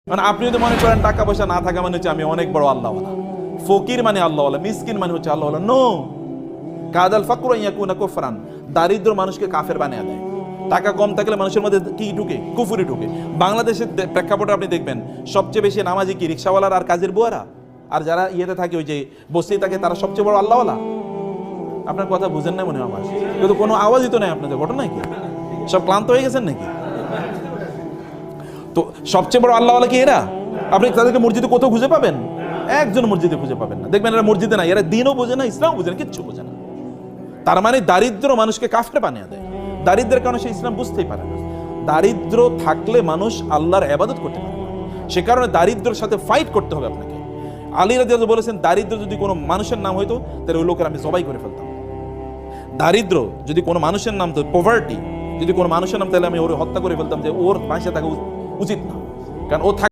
মানে আপনি যদি মনে করেন টাকা পয়সা না থাকা মানে হচ্ছে আমি অনেক বড় আল্লাহওয়ালা, ফকির মানে আল্লাহওয়ালা, মিসকিন মানে হচ্ছে আল্লাহওয়ালা। নো, কাদাল ফাকরু ইয়াকুনা কুফরান, দারিদ্র মানুষকে কাফের বানিয়ে দেয়। টাকা কম থাকলে মানুষের মধ্যে কি ঢুকে? কুফুরি ঢুকে। বাংলাদেশের প্রেক্ষাপটে আপনি দেখবেন সবচেয়ে বেশি নামাজি কি রিক্সাওয়ালার আর কাজের বুয়ারা, আর যারা ইয়েতে থাকে ওই যে বসতেই থাকে তারা সবচেয়ে বড় আল্লাহওয়ালা। আপনার কথা বুঝেন না মনে হয় আমার, কিন্তু কোনো আওয়াজই তো নেই আপনাদের, ঘটনা কি? সব ক্লান্ত হয়ে গেছেন নাকি? তো সবচেয়ে বড় আল্লাহওয়ালা কি এরা? আপনি তাদেরকে মসজিদে কোথাও খুঁজে পাবেন? একজন মসজিদে খুঁজে পাবেন না। দেখবেন এরা মসজিদে না, এরা দিনও বোঝে না, ইসলাম বোঝে না, কিচ্ছু বোঝে না। তার মানে দারিদ্র মানুষকে কাফের বানিয়ে দেয়। দারিদ্রের কারণে সে ইসলাম বুঝতেই পারে না। দারিদ্র থাকলে মানুষ আল্লাহর ইবাদত করতে পারে না। সে কারণে দারিদ্রের সাথে ফাইট করতে হবে আপনাকে। আলী রাদিয়াল্লাহু বলেছেন, দারিদ্র যদি কোনো মানুষের নাম হইতো তাহলে ওই লোকের আমি জবাই করে ফেলতাম। দারিদ্র যদি কোনো মানুষের নাম, তো পভার্টি যদি কোনো মানুষের নাম, তাহলে আমি ওর হত্যা করে ফেলতাম, যে ওর বাঁচে থাকা উচিত না, কারণ ও